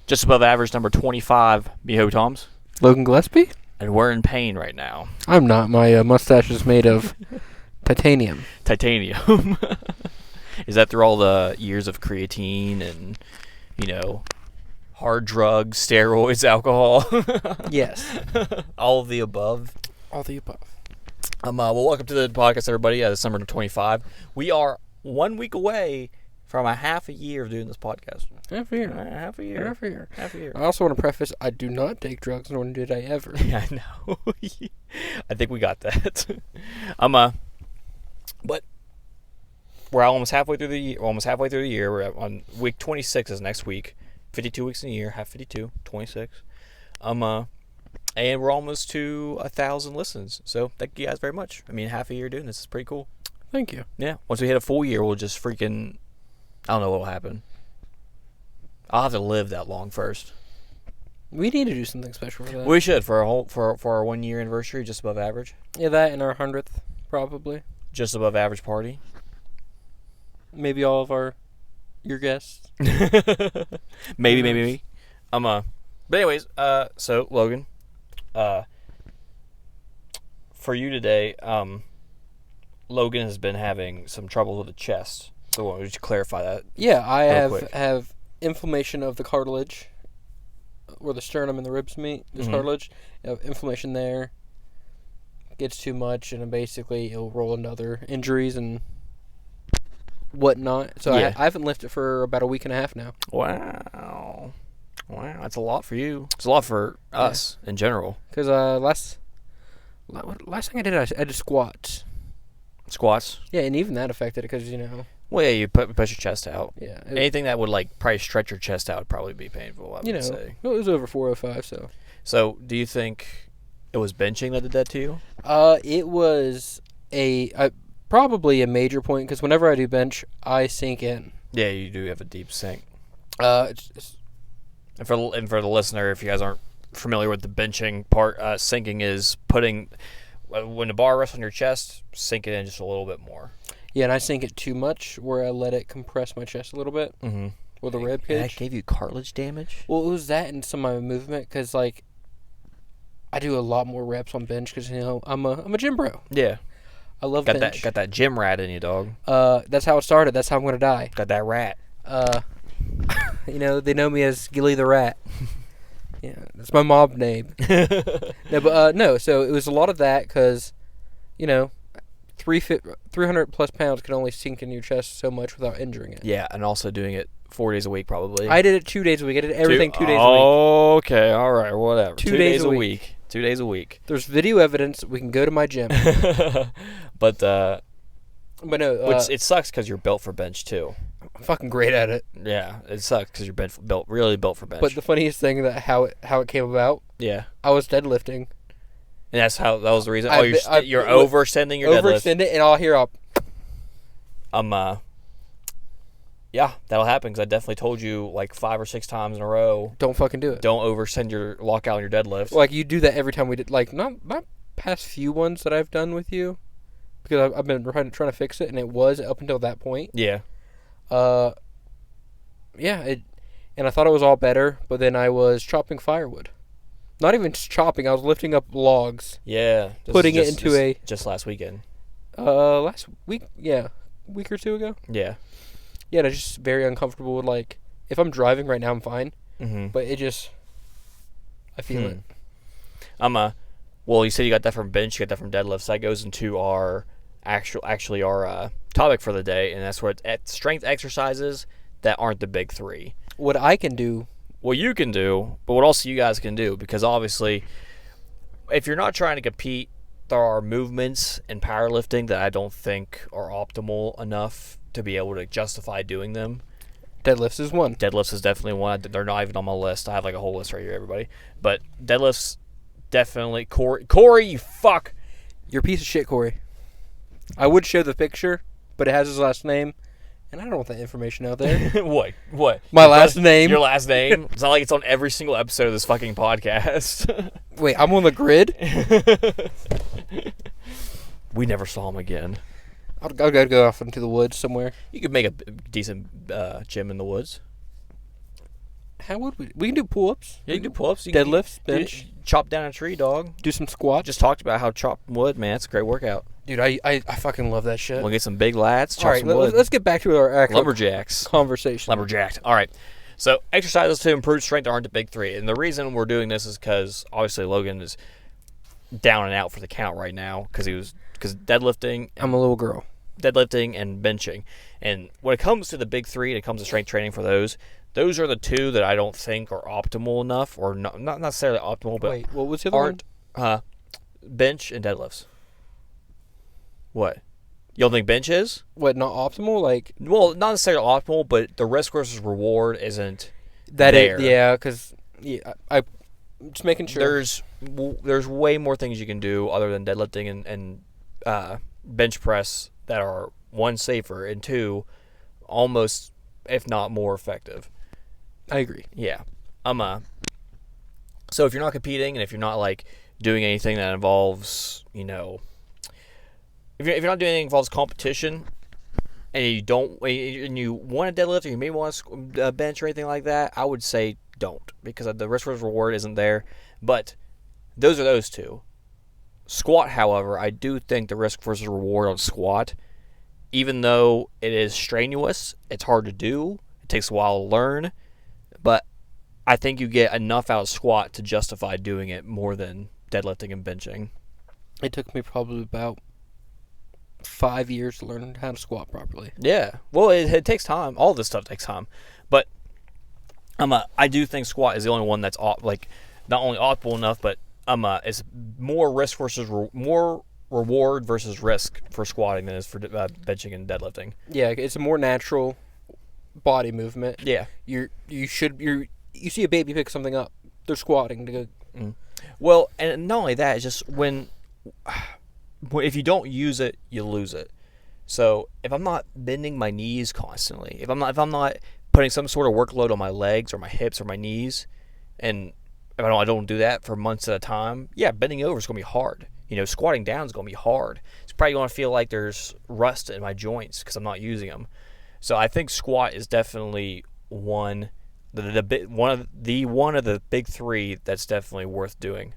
Just above average, number 25, Miho Toms. Logan Gillespie? And we're in pain right now. I'm not. My mustache is made of titanium. Titanium. Is that through all the years of creatine and, hard drugs, steroids, alcohol? Yes. All of the above. All the above. Well, welcome to the podcast, everybody. This summer 25. We are 1 week away from a half a year of doing this podcast. Half a year. Half a year. Half a year. Half a year. I also want to preface, I do not take drugs, nor did I ever. Yeah, I know. I think we got that. But we're almost halfway through the year. We're on week 26 is next week. 52 weeks in a year. Half 52, 26. And we're almost to 1,000 listens. So thank you guys very much. I mean, half a year doing this is pretty cool. Thank you. Yeah. Once we hit a full year, we'll just freaking. I don't know what will happen. I'll have to live that long first. We need to do something special for that. We should for our 1 year anniversary, just above average. Yeah, that and our 100th, probably. Just above average party. Maybe all of your guests. maybe. But anyways, so Logan, for you today, Logan has been having some trouble with the chest. So why don't you clarify that? Yeah, I have have inflammation of the cartilage, where the sternum and the ribs meet. There's cartilage. Inflammation there. Gets too much, and basically it'll roll into other injuries and whatnot. So yeah. I haven't lifted for about a week and a half now. Wow, that's a lot for you. It's a lot for us in general. Because last thing I did I did squats. Squats. Yeah, and even that affected it because Well, yeah, you push your chest out. Yeah. Anything that would probably stretch your chest out would probably be painful. I would say. It was over 405. So. So, do you think it was benching that did that to you? It was probably a major point because whenever I do bench, I sink in. Yeah, you do have a deep sink. And for the listener, if you guys aren't familiar with the benching part, sinking is putting when the bar rests on your chest, sink it in just a little bit more. Yeah, and I sink it too much where I let it compress my chest a little bit with a rib cage. That gave you cartilage damage? Well, it was that and some of my movement because I do a lot more reps on bench because I'm a gym bro. Yeah, I love bench. Got that gym rat in you, dog. That's how it started. That's how I'm gonna die. Got that rat. They know me as Gilly the Rat. Yeah, that's my mob name. No. So it was a lot of that because, 300 plus pounds can only sink in your chest so much without injuring it. Yeah, and also doing it 4 days a week probably. I did it 2 days a week. I did everything 2 days a week. Okay, all right, whatever. 2 days a week. 2 days a week. There's video evidence. We can go to my gym. But no. it sucks because you're built for bench too. I'm fucking great at it. Yeah, it sucks because you're really built for bench. But the funniest thing that how it came about. Yeah. I was deadlifting. And that was the reason. You're overextending your deadlift. Overextend it, and I'll hear up. Yeah, that'll happen because I definitely told you 5 or 6 times in a row. Don't fucking do it. Don't overextend your lockout on your deadlift. You do that every time we did. Not past few ones that I've done with you, because I've been trying to fix it, and it was up until that point. Yeah. And I thought it was all better, but then I was chopping firewood. Not even just chopping, I was lifting up logs. Yeah. Just last weekend. Last week, yeah. A week or two ago. Yeah. Yeah, and I was just very uncomfortable with, if I'm driving right now, I'm fine. Mm-hmm. But I feel it. Well, you said you got that from bench, you got that from deadlifts. So that goes into our our topic for the day, and that's what strength exercises that aren't the big three. What I can do. What you can do, but what also you guys can do, because obviously, if you're not trying to compete, there are movements in powerlifting that I don't think are optimal enough to be able to justify doing them. Deadlifts is one. Deadlifts is definitely one. They're not even on my list. I have a whole list right here, everybody. But deadlifts, definitely. Corey, you fuck. You're a piece of shit, Corey. I would show the picture, but it has his last name, and I don't want that information out there. What? My last name? Your last name? It's not like it's on every single episode of this fucking podcast. Wait, I'm on the grid? We never saw him again. I'll go off into the woods somewhere. You could make a decent gym in the woods. How would we can do pull-ups. Yeah, you can do pull-ups. Deadlifts, bench. Chop down a tree, dog. Do some squats. Just talked about how chopping wood, man. It's a great workout. Dude, I fucking love that shit. We'll get some big lats, chop All right, some wood. let's get back to our actual Lumberjacks. conversation. Lumberjacked. All right. So exercises to improve strength aren't the big three. And the reason we're doing this is because obviously Logan is down and out for the count right now because deadlifting. I'm a little girl. Deadlifting and benching. And when it comes to the big three and it comes to strength training for those are the two that I don't think are optimal enough, or not necessarily optimal, but wait, what was the other one? Bench and deadlifts. What? You don't think bench is? What, not optimal? Like, well, not necessarily optimal, but the risk versus reward isn't that there. Yeah, because I'm just making sure. There's way more things you can do other than deadlifting and bench press that are, one, safer, and two, almost, if not more effective. I agree. Yeah. So if you're not competing and if you're not like doing anything that involves, if you're not doing anything that involves competition, and you want to deadlift or you may want to bench or anything like that, I would say don't, because the risk versus reward isn't there. But those are those two. Squat, however, I do think the risk versus reward on squat, even though it is strenuous, it's hard to do, it takes a while to learn, but I think you get enough out of squat to justify doing it more than deadlifting and benching. It took me probably about 5 years to learn how to squat properly. Yeah. Well, it takes time. All this stuff takes time. But I do think squat is the only one that's not only optimal enough, but it's more risk versus more reward versus risk for squatting than it is for benching and deadlifting. Yeah, it's a more natural body movement. Yeah. You see a baby pick something up, they're squatting to go. Well, and not only that, it's just if you don't use it, you lose it. So if I'm not bending my knees constantly, if I'm not putting some sort of workload on my legs or my hips or my knees, and if I don't do that for months at a time, yeah, bending over is gonna be hard. Squatting down is gonna be hard. It's probably gonna feel like there's rust in my joints because I'm not using them. So I think squat is definitely one of the big three that's definitely worth doing.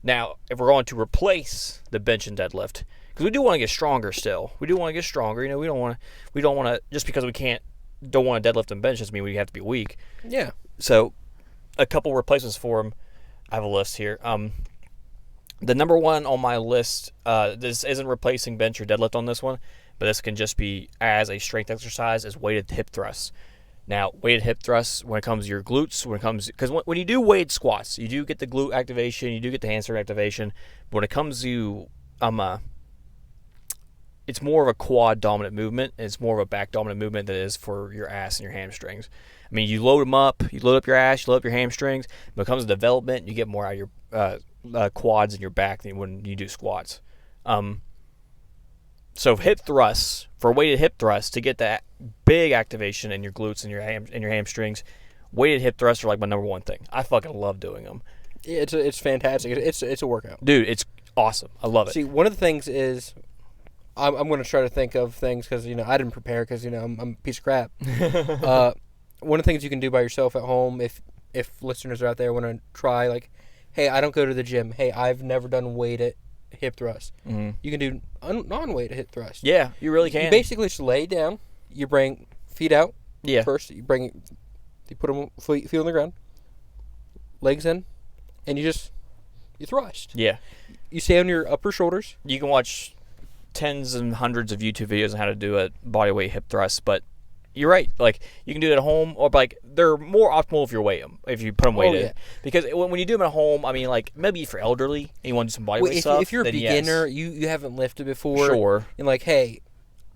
Now, if we're going to replace the bench and deadlift, because we do want to get stronger still. We do want to get stronger. We don't want to, just because we don't want to deadlift and bench doesn't mean we have to be weak. Yeah. So, a couple replacements for them. I have a list here. The number one on my list, this isn't replacing bench or deadlift on this one, but this can just be as a strength exercise, is weighted hip thrusts. Now, weighted hip thrusts, when it comes to your glutes, because when you do weighted squats, you do get the glute activation, you do get the hamstring activation, but when it comes to, it's more of a quad dominant movement, and it's more of a back dominant movement than it is for your ass and your hamstrings. I mean, you load up your ass, you load up your hamstrings, when it comes to development, you get more out of your quads and your back than when you do squats. So hip thrusts, for weighted hip thrusts, to get that big activation in your glutes and your hamstrings, weighted hip thrusts are like my number one thing. I fucking love doing them. Yeah, it's fantastic. It's a workout. Dude, it's awesome. I love it. See, one of the things is, I'm going to try to think of things because, I didn't prepare because, I'm a piece of crap. One of the things you can do by yourself at home, if listeners are out there want to try, like, hey, I don't go to the gym. Hey, I've never done weighted hip thrust. Mm-hmm. You can do non-weighted hip thrust. Yeah, you really can. You basically just lay down. You bring feet out. Yeah. First, you put them feet on the ground, legs in, and you thrust. Yeah. You stay on your upper shoulders. You can watch tens and hundreds of YouTube videos on how to do a bodyweight hip thrust, but you're right. Like, you can do it at home, or like they're more optimal if you put them weighted. Yeah. Because when you do them at home, I mean, like maybe if you're elderly and you want to do some bodyweight stuff. If you're a beginner, yes. you haven't lifted before. Sure. And like, hey,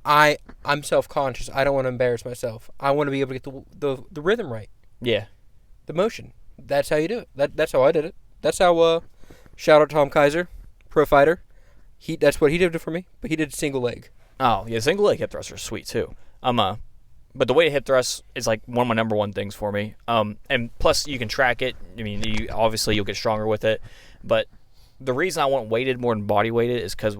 I'm self-conscious. I don't want to embarrass myself. I want to be able to get the rhythm right. Yeah. The motion. That's how you do it. That's how I did it. That's how. Shout out Tom Kaiser, pro fighter. That's what he did for me. But he did single leg. Oh yeah, single leg hip thrusts are sweet too. But the weighted hip thrust is like one of my number one things for me. And plus you can track it. I mean, you'll get stronger with it. But the reason I want weighted more than body weighted is because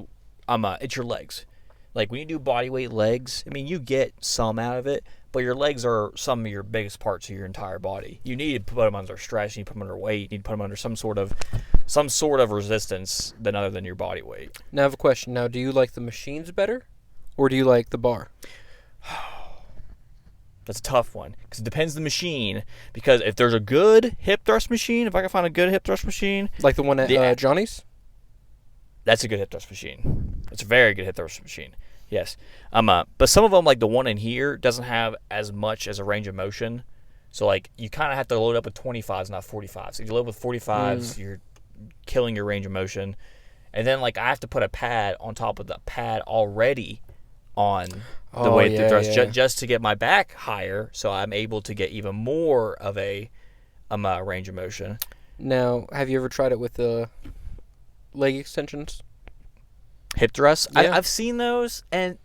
it's your legs. Like when you do body weight legs, I mean, you get some out of it, but your legs are some of your biggest parts of your entire body. You need to put them under stress. You need to put them under weight. You need to put them under some sort of resistance other than your body weight. Now I have a question. Now, do you like the machines better, or do you like the bar? That's a tough one because it depends on the machine. Because if there's a good hip thrust machine, if I can find a good hip thrust machine, Like the one at Johnny's? that's a good hip thrust machine. It's a very good hip thrust machine. Yes. But some of them, like the one in here, doesn't have as much as a range of motion. So like you kind of have to load up with 25s, not 45s. If you load with 45s, you're killing your range of motion. And then like I have to put a pad on top of the pad already on the weight thrust just to get my back higher, so I'm able to get even more of a range of motion. Now, have you ever tried it with the leg extensions? Hip thrusts? Yeah. I've seen those, and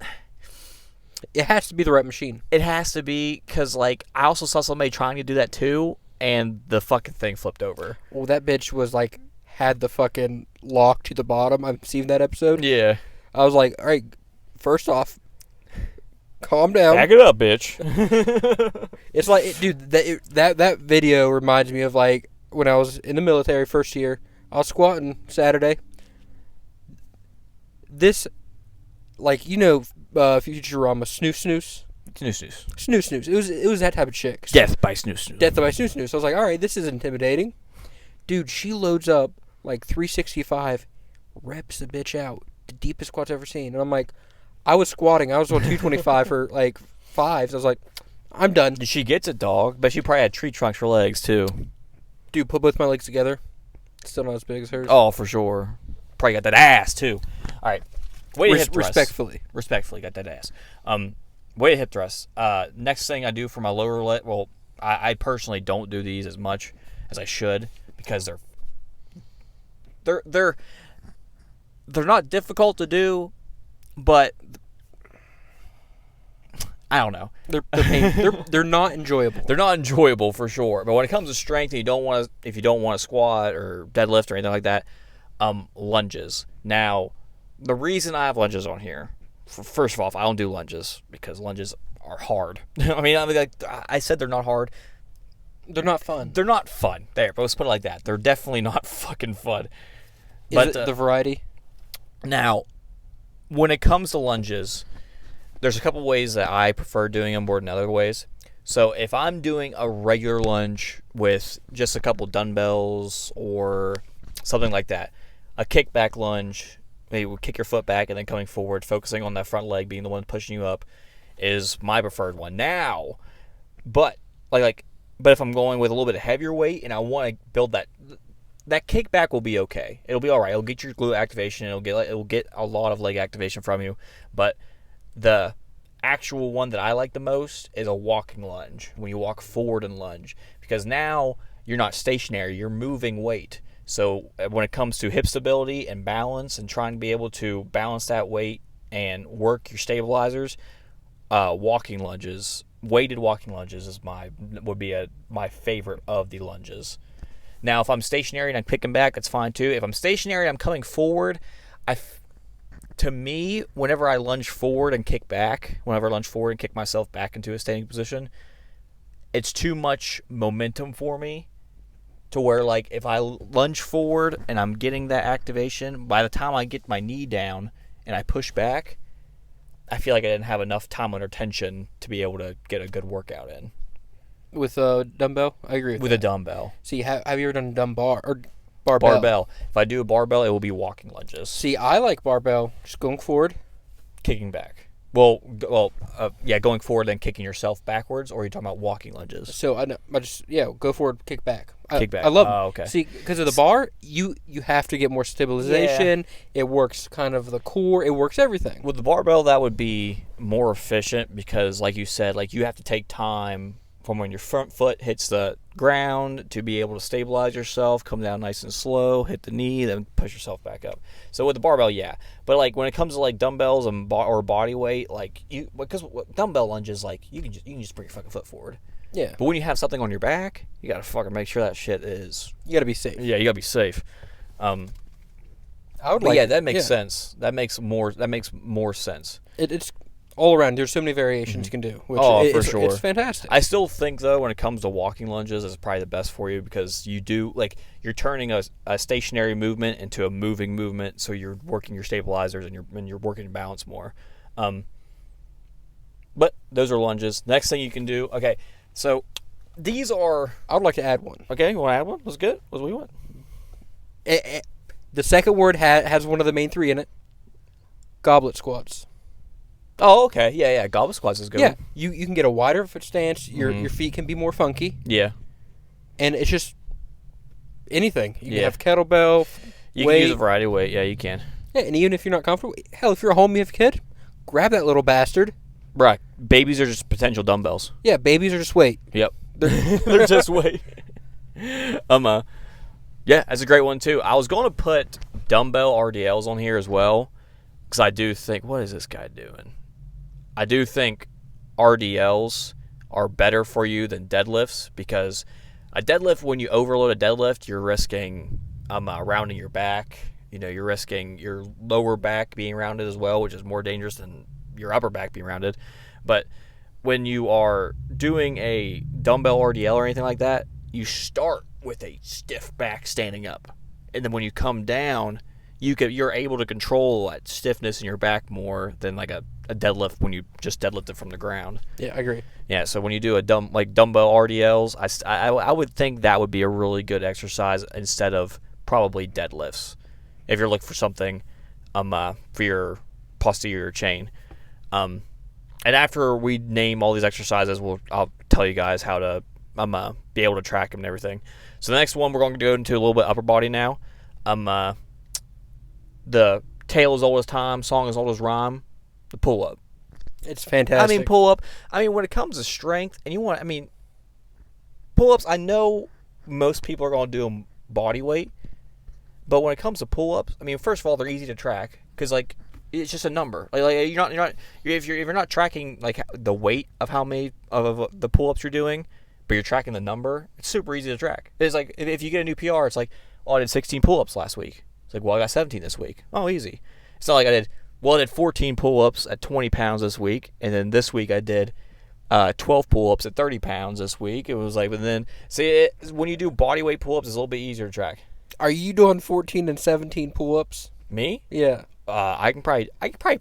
It has to be the right machine. it has to be because like I also saw somebody trying to do that too, and the fucking thing flipped over. Well, that bitch was like, had the fucking lock to the bottom. I've seen that episode. Yeah. I was like, all right, first off, calm down. Back it up, bitch. It's like, dude, that video reminds me of like when I was in the military first year. I was squatting Saturday. This, like, Futurama, snooze. Snooze. Snooze. It was that type of chick. Death by snooze. Death by snooze. I was like, all right, this is intimidating. Dude, she loads up like 365, reps the bitch out. The deepest squats I've ever seen. And I'm like, I was squatting. I was on 225 for like fives. I was like, I'm done. She gets it, dog. But she probably had tree trunks for legs too. Dude, put both my legs together. Still not as big as hers. Oh, for sure. Probably got that ass too. All right. Weighted hip thrust. Respectfully, got that ass. Weighted hip thrust. Next thing I do for my lower leg. Well, I personally don't do these as much as I should because they're not difficult to do, but I don't know. They're not enjoyable. They're not enjoyable for sure. But when it comes to strength, and if you don't want to squat or deadlift or anything like that, lunges. Now, the reason I have lunges on here, first of all, I don't do lunges because lunges are hard. I mean, like I said, they're not hard. They're not fun. They're not fun. There, but let's put it like that. They're definitely not fucking fun. Is it the variety? Now, when it comes to lunges, there's a couple ways that I prefer doing them more than other ways. So if I'm doing a regular lunge with just a couple dumbbells or something like that, a kickback lunge, maybe we'll kick your foot back and then coming forward, focusing on that front leg being the one pushing you up, is my preferred one. Now, but if I'm going with a little bit heavier weight and I want to build that kickback will be okay. It'll be all right. It'll get your glute activation. It'll get a lot of leg activation from you. But the actual one that I like the most is a walking lunge. When you walk forward and lunge, because now you're not stationary. You're moving weight. So when it comes to hip stability and balance and trying to be able to balance that weight and work your stabilizers, walking lunges, weighted walking lunges would be my favorite of the lunges. Now, if I'm stationary and I'm picking back, that's fine too. If I'm stationary and I'm coming forward, to me, whenever I lunge forward and kick myself back into a standing position, it's too much momentum for me to where, like, if I lunge forward and I'm getting that activation, by the time I get my knee down and I push back, I feel like I didn't have enough time under tension to be able to get a good workout in. With a dumbbell? I agree with a dumbbell. See, have you ever done barbell? Barbell. If I do a barbell, it will be walking lunges. See, I like barbell. Just going forward. Kicking back. Going forward and kicking yourself backwards, or are you talking about walking lunges? So, go forward, kick back. Kick back. I love it. Oh, okay. See, because of the bar, you have to get more stabilization. Yeah. It works kind of the core. It works everything. With the barbell, that would be more efficient because, like you said, like you have to take time from when your front foot hits the ground to be able to stabilize yourself, come down nice and slow, hit the knee, then push yourself back up. So with the barbell, yeah. But like when it comes to like dumbbells and or body weight, like because dumbbell lunges, like you can just bring your fucking foot forward. Yeah. But when you have something on your back, you gotta fucking make sure that shit is. You gotta be safe. Yeah, you gotta be safe. That makes sense. That makes more sense. It's All around, there's so many variations you can do. Which for sure. It's fantastic. I still think, though, when it comes to walking lunges, it's probably the best for you because you do, like, you're turning a stationary movement into a moving movement, so you're working your stabilizers and you're working your balance more. But those are lunges. Next thing you can do, okay, so these are... I would like to add one. Okay, you want to add one? Let's get it. What do we want? The second word has one of the main three in it. Goblet squats. Oh, okay. Yeah. Goblet squats is good. Yeah, you can get a wider foot stance. Your feet can be more funky. Yeah. And it's just anything. You Yeah. can have kettlebell, You weight. can use a variety of weight. Yeah, you can. Yeah, and even if you're not comfortable, hell, if you're a home, you have a kid, grab that little bastard. Right. Babies are just potential dumbbells. Yeah, babies are just weight. Yep. They're just weight. Yeah, that's a great one, too. I was going to put dumbbell RDLs on here as well because I do think, what is this guy doing? I do think RDLs are better for you than deadlifts because a deadlift, when you overload a deadlift, you're risking rounding your back. You know, you're risking your lower back being rounded as well, which is more dangerous than your upper back being rounded. But when you are doing a dumbbell RDL or anything like that, you start with a stiff back standing up. And then when you come down, you're able to control that stiffness in your back more than like a deadlift when you just deadlift it from the ground. Yeah, I agree. Yeah, so when you do dumbbell RDLs, I would think that would be a really good exercise instead of probably deadlifts if you're looking for something for your posterior chain. And after we name all these exercises, I'll tell you guys how to be able to track them and everything. So the next one, we're going to go into a little bit upper body now. The tale is old as time, song is old as rhyme, the pull-up. It's fantastic. Pull-up. When it comes to strength, and pull-ups, I know most people are going to do them body weight, but when it comes to pull-ups, first of all, they're easy to track because, like, it's just a number. If you're not tracking like the weight of how many of the pull-ups you're doing, but you're tracking the number, it's super easy to track. It's like if you get a new PR, it's like, oh, I did 16 pull-ups last week. It's like, well, I got 17 this week. Oh, easy. It's not like I did 14 pull-ups at 20 pounds this week, and then this week I did 12 pull-ups at 30 pounds this week. It was like, but then when you do body weight pull-ups, it's a little bit easier to track. Are you doing 14 and 17 pull-ups? Me? Yeah. I can probably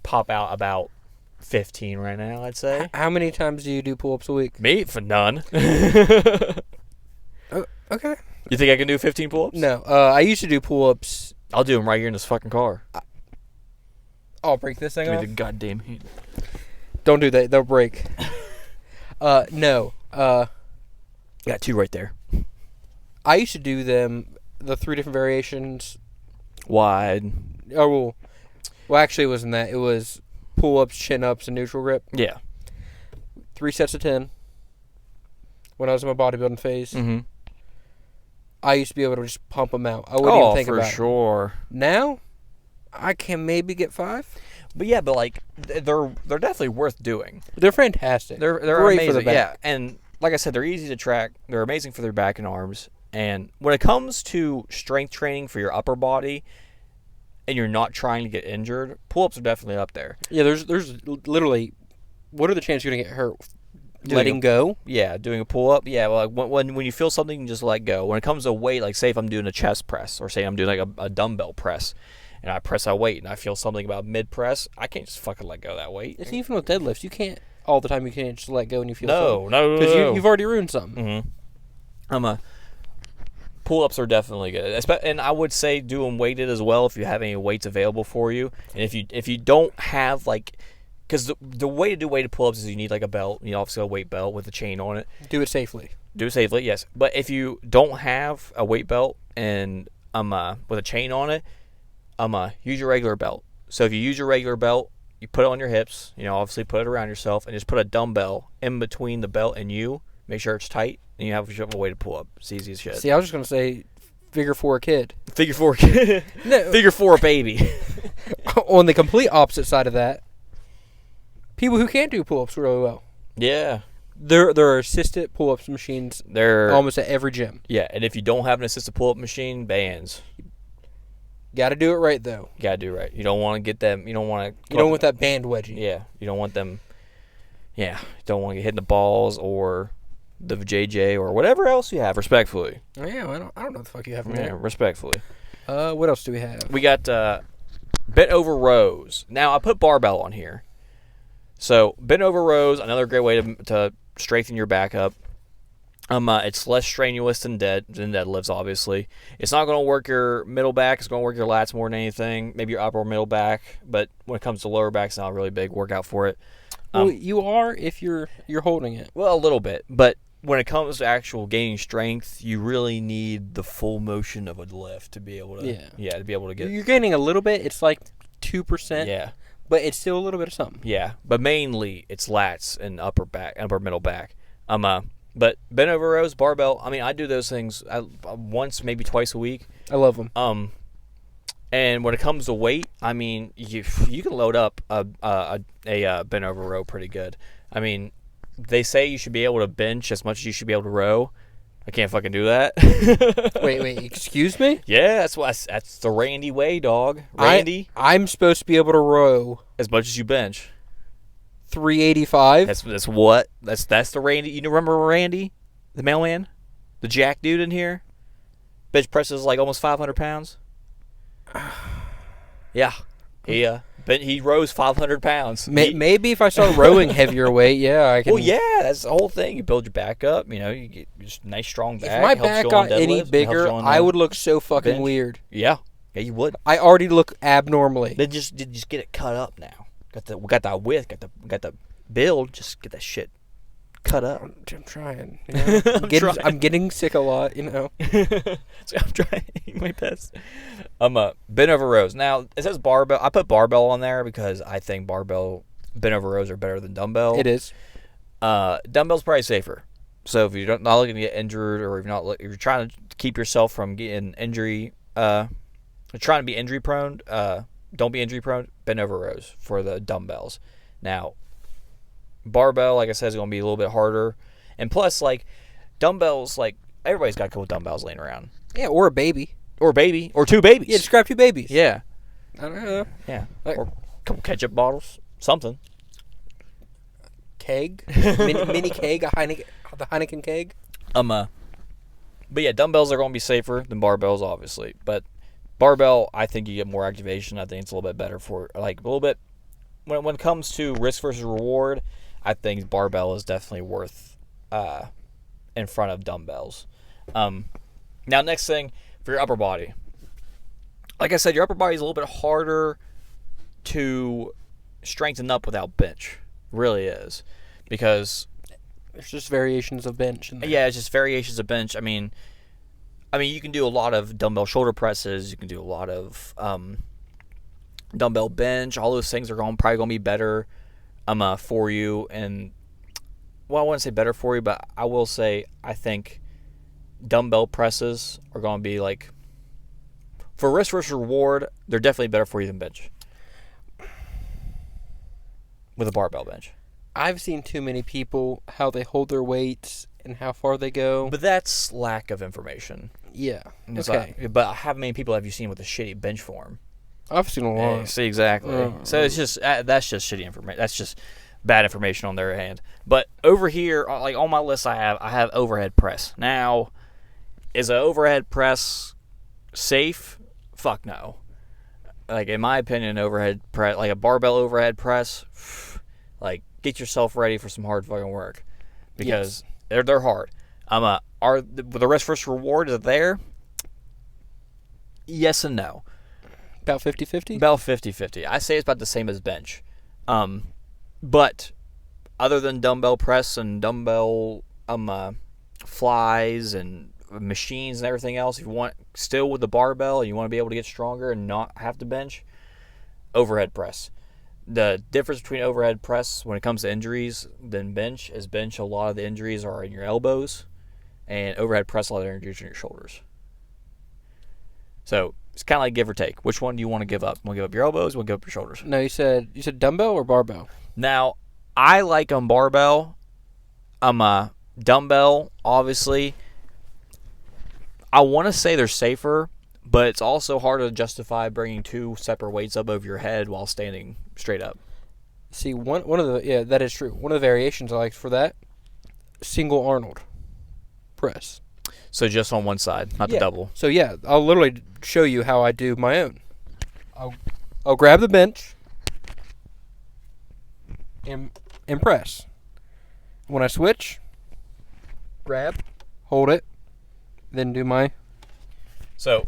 pop out about 15 right now, I'd say. How many times do you do pull-ups a week? Me? For none. Okay. You think I can do 15 pull-ups? No. I used to do pull-ups. I'll do them right here in this fucking car. I'll break this thing Give off. me the goddamn heat. Don't do that. They'll break. No. Got two right there. I used to do them, the 3 different variations. Wide. Oh, well, actually, it wasn't that. It was pull-ups, chin-ups, and neutral grip. Yeah. 3 sets of 10 when I was in my bodybuilding phase. Mm-hmm. I used to be able to just pump them out. I wouldn't even think about it. for sure. Now, I can maybe get 5. But yeah, like they're definitely worth doing. They're fantastic. They're great amazing. for the back. Yeah, and like I said, they're easy to track. They're amazing for their back and arms. And when it comes to strength training for your upper body, and you're not trying to get injured, pull-ups are definitely up there. Yeah, there's literally, what are the chances you're gonna get hurt? Letting go? Yeah, doing a pull-up. Yeah, well, like when you feel something, you just let go. When it comes to weight, like say if I'm doing a chest press, or say I'm doing like a dumbbell press, and I press that weight, and I feel something about mid-press, I can't just fucking let go of that weight. It's even with deadlifts. You can't all the time. You can't just let go and you feel No, because you've already ruined something. Mm-hmm. Pull-ups are definitely good, and I would say do them weighted as well if you have any weights available for you, and if you don't have like. Because the way to do weighted pull-ups is you need like a belt, obviously a weight belt with a chain on it. Do it safely. Do it safely, yes. But if you don't have a weight belt and with a chain on it, use your regular belt. So if you use your regular belt, you put it on your hips, obviously put it around yourself, and just put a dumbbell in between the belt and you. Make sure it's tight, and you have a weighted pull-up. It's easy as shit. See, I was just gonna say, figure 4 a kid. Figure 4 kid. No. Figure 4 a baby. On the complete opposite side of that, people who can't do pull-ups really well. Yeah. There are assisted pull-ups machines almost at every gym. Yeah, and if you don't have an assisted pull-up machine, bands. Got to do it right though. You gotta do right. You don't want to get them. You don't want to. You don't want that band wedgie. Yeah, you don't want them. Yeah, you don't want to get hit in the balls or the JJ or whatever else you have. Respectfully. Yeah, I don't know what the fuck you have in Yeah, there. respectfully. What else do we have? We got bent over rows. Now I put barbell on here. So bent over rows, another great way to strengthen your back up. It's less strenuous than deadlifts, obviously. It's not going to work your middle back. It's going to work your lats more than anything. Maybe your upper or middle back. But when it comes to lower back, it's not a really big workout for it. Well, you are if you're holding it. Well, a little bit. But when it comes to actual gaining strength, you really need the full motion of a lift to be able to. Yeah, to be able to get. You're gaining a little bit. It's like 2%. Yeah. But it's still a little bit of something. Yeah, but mainly it's lats and upper middle back. But bent over rows, barbell. I mean, I do those things once, maybe twice a week. I love them. And when it comes to weight, I mean, you can load up a bent over row pretty good. I mean, they say you should be able to bench as much as you should be able to row. I can't fucking do that. Wait, excuse me? Yeah, that's the Randy way, dog. Randy, I'm supposed to be able to row as much as you bench. 385. That's what? That's the Randy. You remember Randy, the mailman, the jack dude in here? Bench presses like almost 500 pounds. Yeah, he rose 500 pounds. Maybe if I start rowing heavier weight, yeah, I can. Well, yeah, that's the whole thing. You build your back up. You know, you get just nice strong back. If my back got any bigger, I would look so fucking bench. weird. Yeah, you would. I already look abnormally. Then just get it cut up now. Got that width. Got the build. Just get that shit cut up. I'm trying. You know? I'm getting sick a lot. You know. So I'm trying my best. Bent over rows. Now it says barbell. I put barbell on there because I think barbell bent over rows are better than dumbbell. It is. Dumbbell's probably safer. So if you're not looking to get injured, or if you're trying to keep yourself from getting injury, trying to be injury prone, don't be injury prone. Bent over rows for the dumbbells. Now, barbell, like I said, is going to be a little bit harder, and plus, like dumbbells, like everybody's got a couple dumbbells laying around. Yeah, or a baby, or two babies. Yeah, just grab 2 babies. Yeah, I don't know. Yeah, or a couple ketchup bottles, something. Keg, mini keg, the Heineken keg. But yeah, dumbbells are going to be safer than barbells, obviously. But barbell, I think you get more activation. I think it's a little bit better for, like, a little bit. When it comes to risk versus reward, I think barbell is definitely worth in front of dumbbells. Now, next thing, for your upper body. Like I said, your upper body is a little bit harder to strengthen up without bench. Really is. Because there's just variations of bench. Yeah, it's just variations of bench. I mean, you can do a lot of dumbbell shoulder presses. You can do a lot of dumbbell bench. All those things are probably going to be better for you. And, well, I wouldn't say better for you, but I will say I think dumbbell presses are going to be, like, for risk versus reward, they're definitely better for you than bench. With a barbell bench. I've seen too many people, how they hold their weights and how far they go. But that's lack of information. Yeah. Okay. But how many people have you seen with a shitty bench form? I've seen a lot. See, exactly. So it's just that's just shitty information. That's just bad information on their hand. But over here, like on my list, I have overhead press. Now, is an overhead press safe? Fuck no. Like, in my opinion, overhead press, like a barbell overhead press, like, get yourself ready for some hard fucking work, because they're hard. Are the risk versus reward is there? Yes and no. About 50-50? About 50-50. I say it's about the same as bench. But other than dumbbell press and dumbbell flies and machines and everything else, if you want still with the barbell and you want to be able to get stronger and not have to bench, overhead press. The difference between overhead press when it comes to injuries than bench is bench, a lot of the injuries are in your elbows, and overhead press, a lot of the injuries are in your shoulders. So it's kind of like give or take. Which one do you want to give up? Want to give up your elbows? Want to give up your shoulders? No, you said dumbbell or barbell? Now, I like them barbell. Dumbbell, obviously. I want to say they're safer, but it's also hard to justify bringing 2 separate weights up over your head while standing straight up. See, one of the that is true. One of the variations I like for that, single Arnold press. So just on one side, not the double. So yeah, I'll literally show you how I do my own. I'll grab the bench and press. When I switch, grab, hold it, then do my. So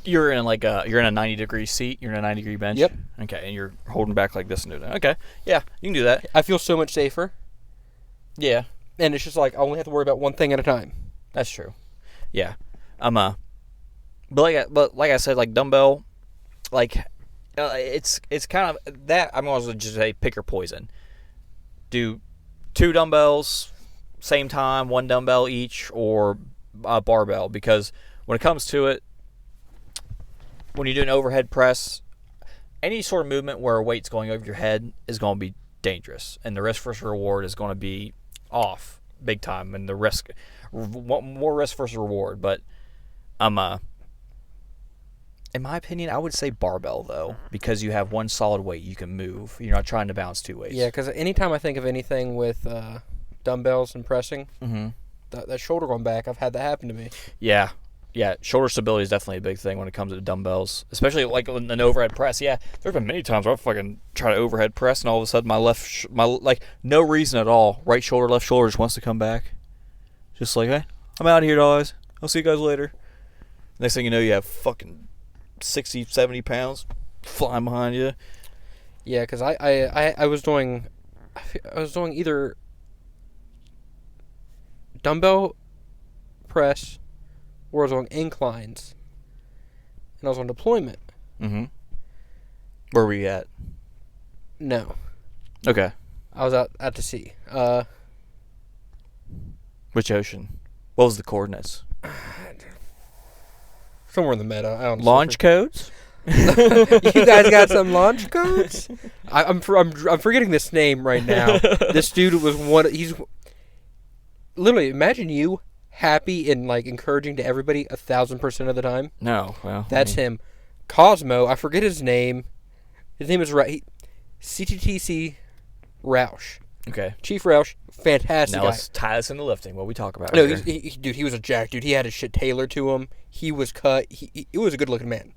you're in a 90-degree seat. You're in a 90-degree bench. Yep. Okay, and you're holding back like this and doing that. Okay. Yeah, you can do that. I feel so much safer, Yeah, and it's just like I only have to worry about one thing at a time. that's true. Yeah. But like I said, like dumbbell, like it's kind of that. I'm also just say pick your poison. Do 2 dumbbells same time, 1 dumbbell each, or a barbell, because when it comes to it, when you do an overhead press, any sort of movement where a weight's going over your head is going to be dangerous, and the risk versus reward is going to be off big time, and the risk, more risk versus reward. But in my opinion, I would say barbell, though, because you have one solid weight you can move. You're not trying to balance 2 weights. Yeah, because anytime I think of anything with dumbbells and pressing, that shoulder going back, I've had that happen to me. Yeah. Yeah, shoulder stability is definitely a big thing when it comes to dumbbells, especially like an overhead press. Yeah, there's been many times where I fucking try to overhead press, and all of a sudden my no reason at all, right shoulder, left shoulder just wants to come back. Just like, hey, I'm out of here, guys. I'll see you guys later. Next thing you know, you have fucking 60, 70 pounds flying behind you. Yeah, because I was doing either dumbbell press, or I was on inclines, and I was on deployment. Mm-hmm. Where were you at? No, Okay. I was out at the sea. Which ocean? What was the coordinates? Somewhere in the meta. I don't know. Launch codes? You guys got some launch codes? I'm forgetting this name right now. This dude was he's literally, imagine you happy and like encouraging to everybody 1,000% of the time. No, well, That's him. Cosmo, I forget his name. His name is CTTC Roush. Okay. Chief Roush, fantastic Now guy. let's tie this into lifting. What we talk about? No, here. dude, he was a jack, dude. He had his shit tailored to him. He was cut. He was a good looking man.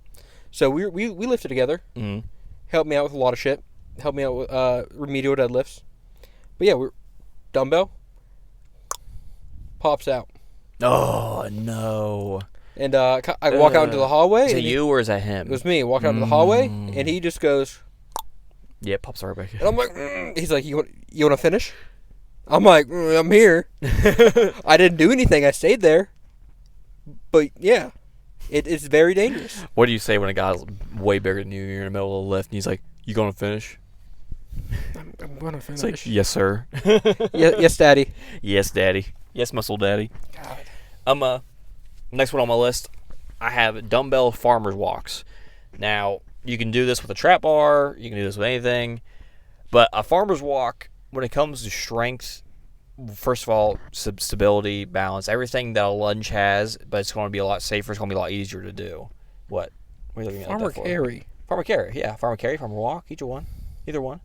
So we lifted together. Mm-hmm. Helped me out with a lot of shit. Helped me out with remedial deadlifts. But yeah, we're dumbbell pops out. Oh no! And I walk out into the hallway. Is it you or is that him? It was me. Walking out into the hallway, and he just goes. Yeah, it pops right back. And I'm like, he's like, you want to finish? I'm like, I'm here. I didn't do anything. I stayed there. But yeah, it's very dangerous. What do you say when a guy's way bigger than you? You're in the middle of the lift, and he's like, "You gonna finish?" I'm gonna finish. It's like, "Yes, sir." Yes, daddy. Yes, daddy. Yes, muscle daddy. God. Next one on my list, I have dumbbell farmer's walks. Now, you can do this with a trap bar. You can do this with anything. But a farmer's walk, when it comes to strength, first of all, stability, balance, everything that a lunge has, but it's going to be a lot safer. It's going to be a lot easier to do. What? What are you looking at Farmer that for? carry. Farmer carry, yeah. Farmer carry, farmer walk, either one. Either one.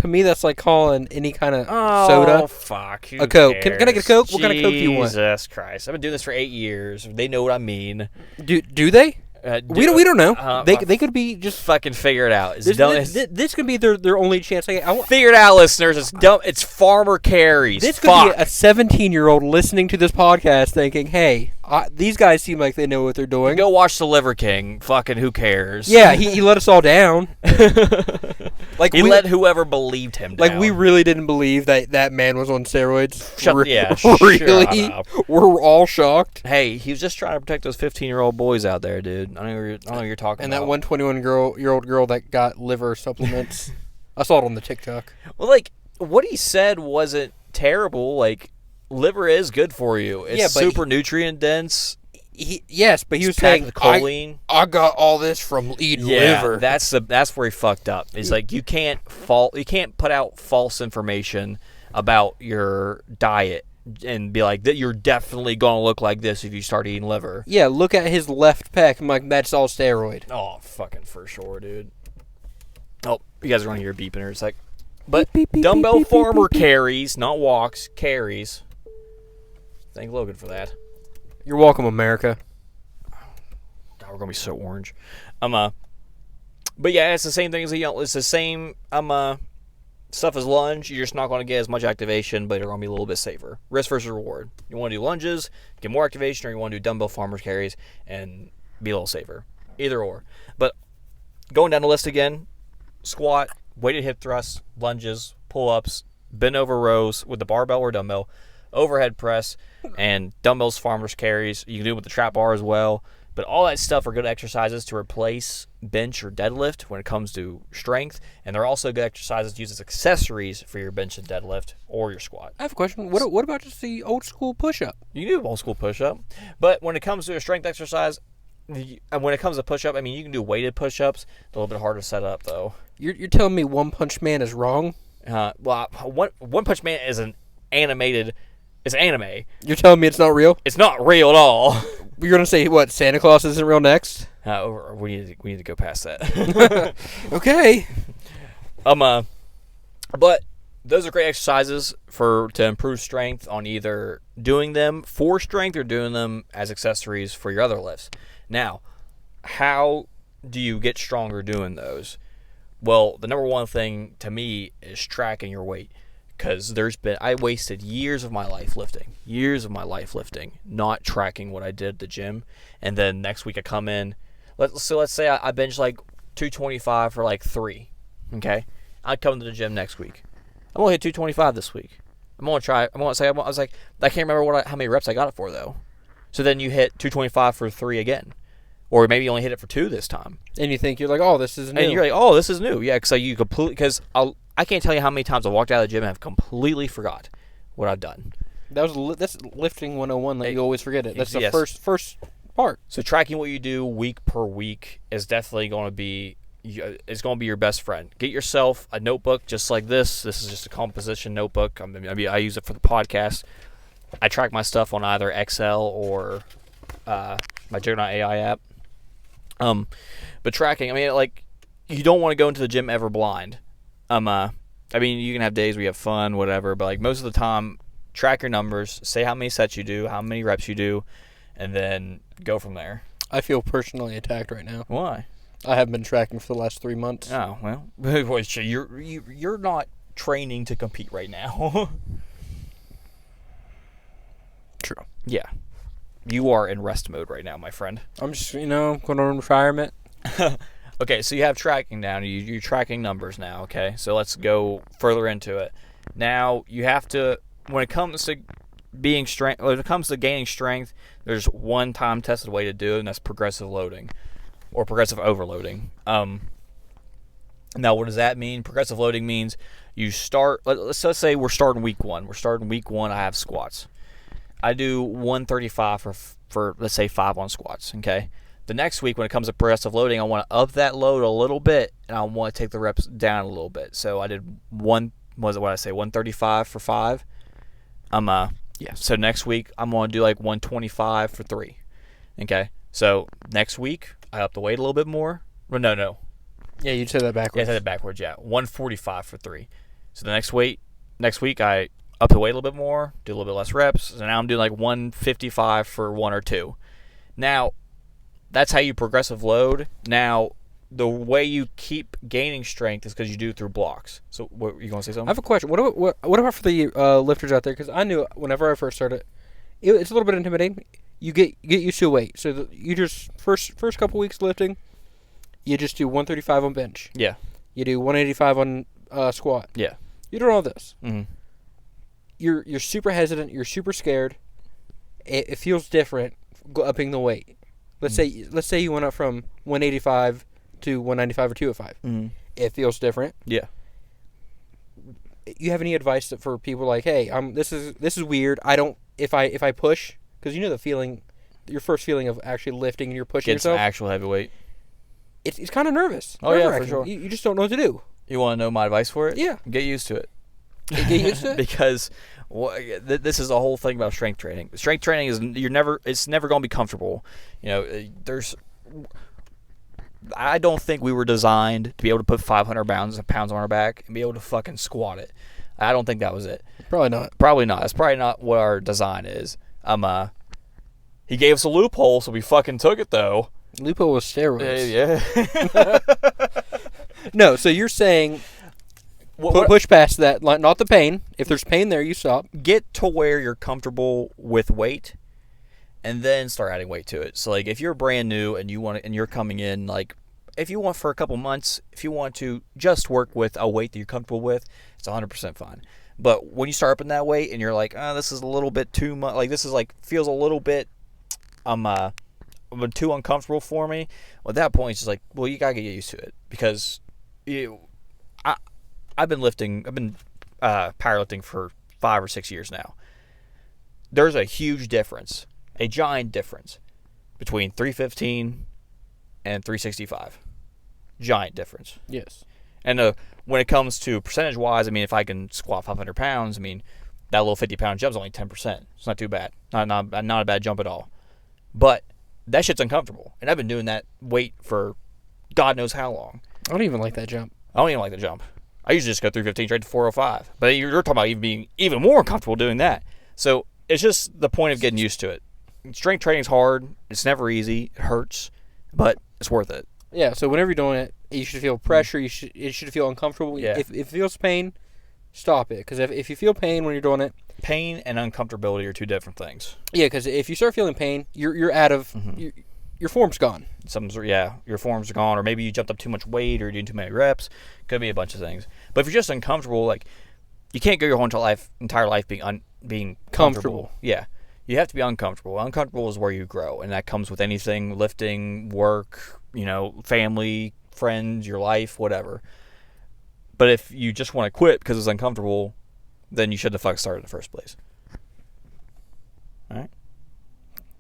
To me, that's like calling any kind of soda. soda Fuck. a Coke. Can I get a Coke? What kind of Coke do you want? Jesus Christ. I've been doing this for 8 years. They know what I mean. Do they? We don't know. They could be just fucking figure it out. This could be their only chance. Figure it out, listeners. It's dumb. It's farmer carries. This could be a 17-year-old listening to this podcast thinking, "Hey, these guys seem like they know what they're doing." Go watch The Liver King. Fucking who cares? Yeah, he let us all down. He let whoever believed him down. Like we really didn't believe that man was on steroids. Really? Shut up. We're all shocked. Hey, he was just trying to protect those 15-year-old boys out there, dude. I don't know what you're talking and about. And that 121-year-old girl that got liver supplements. I saw it on the TikTok. Well, like, what he said wasn't terrible. Like, liver is good for you. It's super nutrient dense. Yes, but he was saying choline. I got all this from eating liver. That's where he fucked up. It's like you can't put out false information about your diet and be like, that you're definitely going to look like this if you start eating liver. Yeah, look at his left pec. I'm like, that's all steroid. Oh, fucking for sure, dude. Oh, you guys are going to hear beeping in a sec. But Beep, beep, beep, dumbbell beep, beep, farmer beep, beep. carries, not walks, carries. Thank Logan for that. You're welcome, America. God, we're going to be so orange. But yeah, it's the same thing as it's the same stuff as lunge. You're just not going to get as much activation, but you're going to be a little bit safer. Risk versus reward. You want to do lunges, get more activation, or you want to do dumbbell farmers carries and be a little safer. Either or. But going down the list again, squat, weighted hip thrusts, lunges, pull-ups, bend over rows with the barbell or dumbbell, overhead press, and dumbbells, farmers carries. You can do it with the trap bar as well. But all that stuff are good exercises to replace bench or deadlift when it comes to strength. And they're also good exercises to use as accessories for your bench and deadlift or your squat. I have a question. What about just the old school push-up? You can do old school push-up. But when it comes to a strength exercise, when it comes to push-up, I mean, you can do weighted push-ups. A little bit harder to set up, though. You're telling me One Punch Man is wrong? Well, One Punch Man is an animated... It's anime. You're telling me it's not real? It's not real at all. You're gonna say what? Santa Claus isn't real next? We need to go past that. Okay. But those are great exercises to improve strength on either doing them for strength or doing them as accessories for your other lifts. Now, how do you get stronger doing those? Well, the number one thing to me is tracking your weight. Because I wasted years of my life lifting, not tracking what I did at the gym. And then next week I come in, let's say I bench like 225 for like 3, okay? I come to the gym next week. I'm going to hit 225 this week. I was like, I can't remember how many reps I got it for though. So then you hit 225 for 3 again. Or maybe you only hit it for 2 this time. And you think, you're like, oh, this is new. And you're like, oh, this is new. Yeah, because I can't tell you how many times I walked out of the gym and have completely forgot what I've done. That's lifting 101 that you always forget it. That's the yes. first part. So tracking what you do week per week is definitely going to be your best friend. Get yourself a notebook just like this. This is just a composition notebook. I use it for the podcast. I track my stuff on either Excel or my Juggernaut AI app. But tracking, you don't want to go into the gym ever blind. You can have days where you have fun, whatever, but most of the time, track your numbers, say how many sets you do, how many reps you do, and then go from there. I feel personally attacked right now. Why? I haven't been tracking for the last 3 months. Oh, well, you're not training to compete right now. True. Yeah. You are in rest mode right now, my friend. I'm just, going on retirement. Okay, so you have tracking down. You're tracking numbers now, okay? So let's go further into it. Now, you have to, when it comes to gaining strength, there's one time-tested way to do it, and that's progressive loading or progressive overloading. Now, what does that mean? Progressive loading means you start, let's say we're starting week 1. I have squats. I do 135 for let's say 5 on squats, okay? The next week, when it comes to progressive loading, I want to up that load a little bit, and I want to take the reps down a little bit. So I did 135 for 5. Yeah. So next week, I'm going to do 125 for 3. Okay. So next week, I up the weight a little bit more. Well, no. Yeah, you said that backwards. Yeah, I said it backwards. Yeah, 145 for 3. So the next week, I up the weight a little bit more, do a little bit less reps. So now I'm doing 155 for 1 or 2. Now, that's how you progressive load. Now, the way you keep gaining strength is because you do it through blocks. So, what, you going to say something? I have a question. What about for the lifters out there? Because I knew whenever I first started, it's a little bit intimidating. You get used to weight. So you just first couple weeks lifting, you just do 135 on bench. Yeah. You do 185 on squat. Yeah. You're doing all this. Mm-hmm. You're super hesitant. You're super scared. It feels different upping the weight. Let's say you went up from 185 to 195 or 205. Mm-hmm. It feels different. Yeah. You have any advice for people like, hey, this is weird. If I push, because the feeling, your first feeling of actually lifting and you're pushing yourself. Get some actual heavy weight. It's kind of nervous. Oh yeah, for sure. You just don't know what to do. You want to know my advice for it? Yeah. Get used to it. You get used to it? Because this is the whole thing about strength training. Strength training is it's never going to be comfortable. I don't think we were designed to be able to put 500 pounds on our back and be able to fucking squat it. I don't think that was it. Probably not. Probably not. That's probably not what our design is. He gave us a loophole, so we fucking took it though. Loophole was steroids. Yeah. No, so you're saying push past that, not the pain. If there's pain there, you stop. Get to where you're comfortable with weight, and then start adding weight to it. So, like, if you're brand new and you're coming in, like, if you want for a couple months, if you want to just work with a weight that you're comfortable with, it's 100% fine. But when you start up in that weight and you're like, oh, this is a little bit too much, like, this is like feels a little bit too uncomfortable for me. Well, at that point, it's just like, well, you gotta get used to it, because I've been powerlifting for 5 or 6 years now. There's a huge difference, a giant difference between 315 and 365. Giant difference. Yes. And when it comes to percentage-wise, I mean, if I can squat 500 pounds, I mean, that little 50-pound jump is only 10%. It's not too bad. Not a bad jump at all. But that shit's uncomfortable. And I've been doing that weight for God knows how long. I don't even like that jump. I don't even like the jump. I usually just go 315 straight to 405. But you're talking about even being even more uncomfortable doing that. So it's just the point of getting used to it. Strength training is hard. It's never easy. It hurts. But it's worth it. Yeah, so whenever you're doing it, you should feel pressure. It should feel uncomfortable. Yeah. If it feels pain, stop it. Because if you feel pain when you're doing it, pain and uncomfortability are two different things. Yeah, because if you start feeling pain, you're out of your form's gone. Your form's gone, or maybe you jumped up too much weight, or you're doing too many reps. Could be a bunch of things. But if you're just uncomfortable, like, you can't go your whole entire life being comfortable. Yeah, you have to be uncomfortable. Uncomfortable is where you grow, and that comes with anything: lifting, work, family, friends, your life, whatever. But if you just want to quit because it's uncomfortable, then you shouldn't have fucking started in the first place. All right.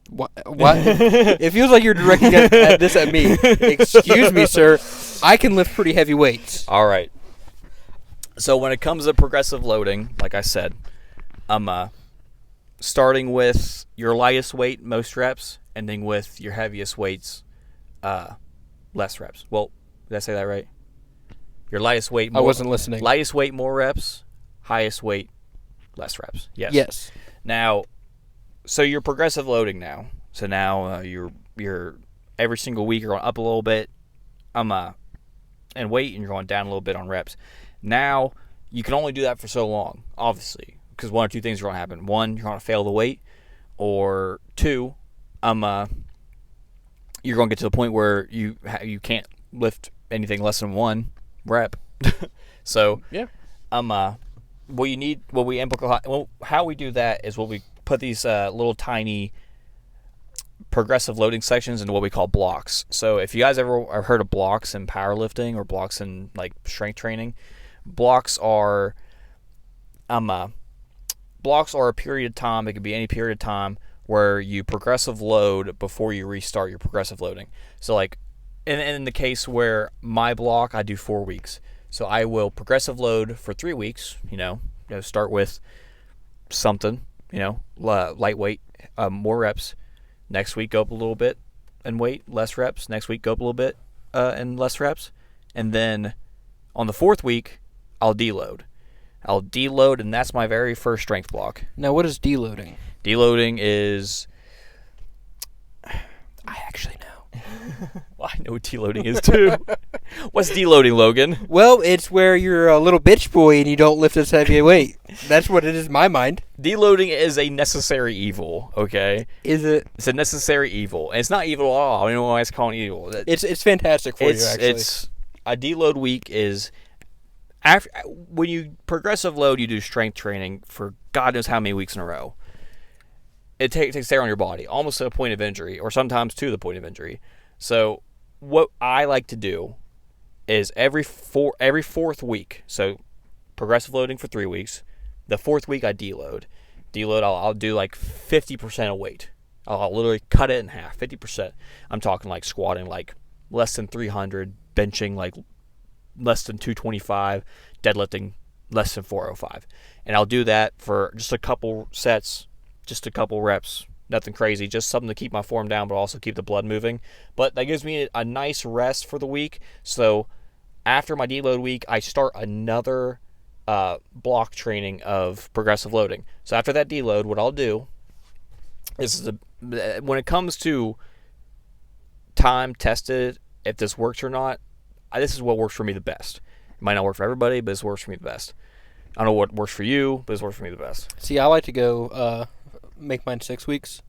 What? It feels like you're directing this at me. Excuse me, sir. I can lift pretty heavy weights. All right. So when it comes to progressive loading, like I said, I'm starting with your lightest weight, most reps, ending with your heaviest weights, less reps. Well, did I say that right? Your lightest weight. I wasn't listening. Lightest weight, more reps. Highest weight, less reps. Yes. Yes. Now, so you're progressive loading now. So now you're every single week you're going up a little bit, in weight, and you're going down a little bit on reps. Now you can only do that for so long, obviously, because one or two things are going to happen. One, you're going to fail the weight, or two, you're going to get to the point where you can't lift anything less than one rep. So yeah. How we do that is we put these little tiny progressive loading sections into what we call blocks. So if you guys ever have heard of blocks in powerlifting or blocks in like strength training, blocks are a period of time. It could be any period of time where you progressive load before you restart your progressive loading. So like in the case where my block, I do 4 weeks. So I will progressive load for 3 weeks, start with something, lightweight, more reps. Next week, go up a little bit and weight, less reps. Next week, go up a little bit and less reps. And then on the 4th week, I'll deload. And that's my very first strength block. Now, what is deloading? Deloading is... I actually know. Well, I know what deloading is, too. What's deloading, Logan? Well, it's where you're a little bitch boy and you don't lift as heavy a weight. That's what it is in my mind. Deloading is a necessary evil, okay? Is it? It's a necessary evil. And it's not evil at all. I don't know why it's called evil. It's fantastic for you, actually. It's a deload week is... when you progressive load, you do strength training for God knows how many weeks in a row. It takes there on your body, almost to the point of injury, or sometimes to the point of injury. So what I like to do is every 4th week, so progressive loading for 3 weeks, the 4th week I deload. I'll do like 50% of weight. I'll literally cut it in half, 50%. I'm talking like squatting like less than 300, benching like less than 225, deadlifting less than 405. And I'll do that for just a couple sets, just a couple reps. Nothing crazy, just something to keep my form down, but also keep the blood moving. But that gives me a nice rest for the week. So after my deload week, I start another block training of progressive loading. So after that deload, what I'll do is when it comes to time tested, if this works or not, this is what works for me the best. It might not work for everybody, but this works for me the best. I don't know what works for you, but this works for me the best. See, I like to go make mine 6 weeks.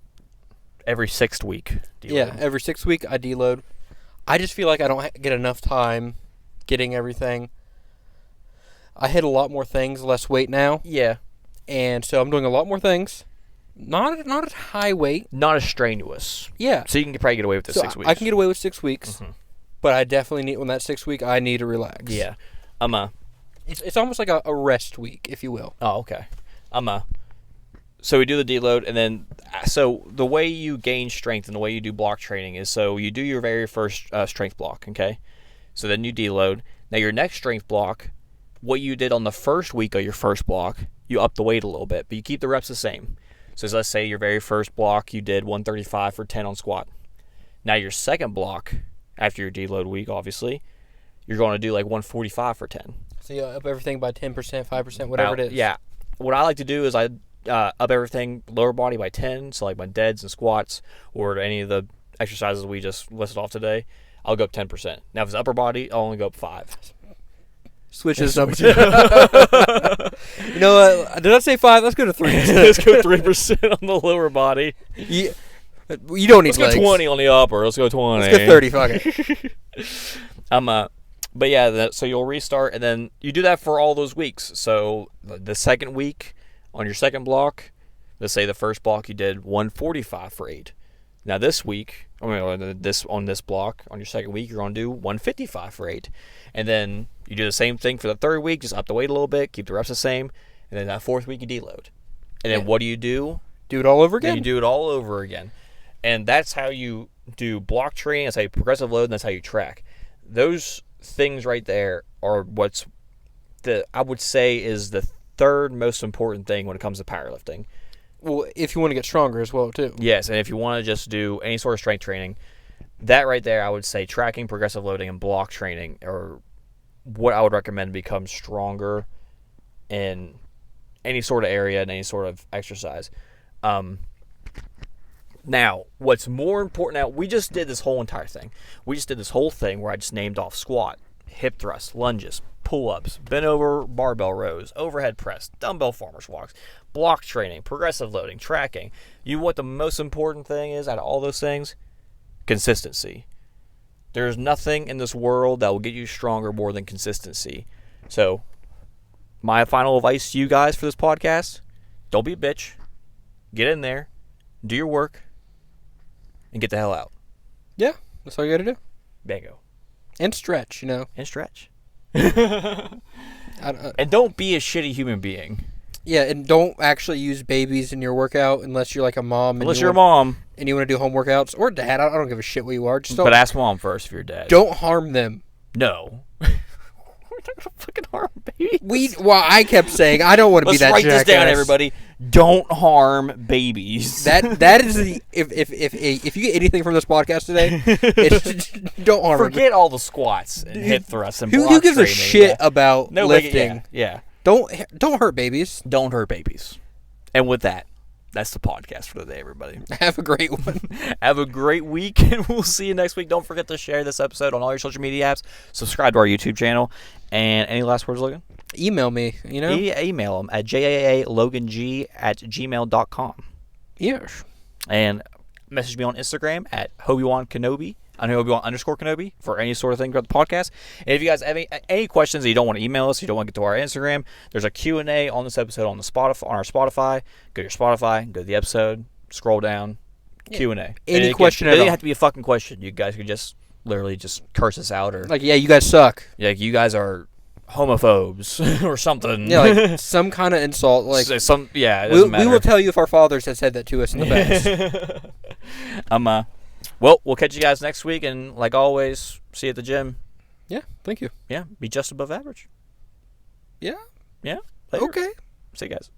Every 6th week deload. Yeah, every 6th week I deload. I just feel like I don't get enough time getting everything. I hit a lot more things, less weight now. Yeah. And so I'm doing a lot more things. Not at high weight. Not as strenuous. Yeah. So you can probably get away with the 6 weeks. I can get away with 6 weeks. Mm-hmm. But I definitely need, on that 6th week, I need to relax. Yeah. It's almost like a rest week, if you will. Oh, okay. So we do the deload, and then so the way you gain strength and the way you do block training is so you do your very first strength block, okay? So then you deload. Now your next strength block, what you did on the first week of your first block, you up the weight a little bit, but you keep the reps the same. So let's say your very first block, you did 135 for 10 on squat. Now your second block, after your deload week, obviously, you're going to do like 145 for 10. So you up everything by 10%, 5%, whatever it is. Yeah. What I like to do is I up everything lower body by 10, so like my deads and squats or any of the exercises we just listed off today, I'll go up 10%. Now if it's upper body, I'll only go up 5. Switches up. You know what? Did I say 5? Let's go to 3. Let's go 3% on the lower body. You don't need Let's legs. go 20 on the upper. Let's go 20. Let's go 30. Fuck it. But yeah, so you'll restart, and then you do that for all those weeks. So the second week on your second block, let's say the first block you did 145 for 8. Now this week, on this block on your second week, you're going to do 155 for 8, and then you do the same thing for the third week, just up the weight a little bit, keep the reps the same, and then that fourth week you deload, and then what do? Do it all over again. Then you do it all over again, and that's how you do block training. That's how you progressive load, and that's how you track. Those things right there are what's I would say is the third most important thing when it comes to powerlifting. Well, if you want to get stronger as well, too. Yes, and if you want to just do any sort of strength training, that right there, I would say tracking, progressive loading, and block training are what I would recommend to become stronger in any sort of area and any sort of exercise. Now, what's more important, now, we just did this whole entire thing. We just did this whole thing where I just named off squat, hip thrust, lunges, pull-ups, bent over barbell rows, overhead press, dumbbell farmer's walks, block training, progressive loading, tracking. You know what the most important thing is out of all those things? Consistency. There's nothing in this world that will get you stronger more than consistency. So, my final advice to you guys for this podcast, don't be a bitch. Get in there, do your work, and get the hell out. Yeah, that's all you got to do. Bingo. And stretch, you know. And stretch. And don't be a shitty human being. Yeah, and don't actually use babies in your workout unless you're like a mom. Unless you're a mom. And you want to do home workouts. Or dad. I don't give a shit what you are. Just but ask mom first if you're dad. Don't harm them. No. We're not going to fucking harm babies. Well, I kept saying, I don't want to be that jackass. Let's write this down, everybody. Don't harm babies. That is the... If you get anything from this podcast today, it's don't harm them. Forget all the squats and hip thrusts and block Who gives training. a shit about lifting? Yeah. Don't hurt babies. Don't hurt babies. And with that, that's the podcast for today, everybody. Have a great one. Have a great week, and we'll see you next week. Don't forget to share this episode on all your social media apps. Subscribe to our YouTube channel. And any last words, Logan? Email me, you know? Email them at jaalogang@gmail.com. Yes. And message me on Instagram at Hobie1 Kenobi. Hobie1_Kenobi for any sort of thing about the podcast. And if you guys have any questions that you don't want to email us, you don't want to get to our Instagram, there's a Q&A on this episode on our Spotify. Go to your Spotify, go to the episode, scroll down, Q&A. Any question at all. It doesn't have to be a fucking question. You guys could just literally just curse us out or like, yeah, you guys suck. Yeah, you guys are homophobes or something. Yeah, like some kind of insult. Like it doesn't matter. We will tell you if our fathers had said that to us in the past. Well, we'll catch you guys next week, and like always, see you at the gym. Yeah, thank you. Yeah, be just above average. Yeah. Yeah. Later. Okay. See you guys.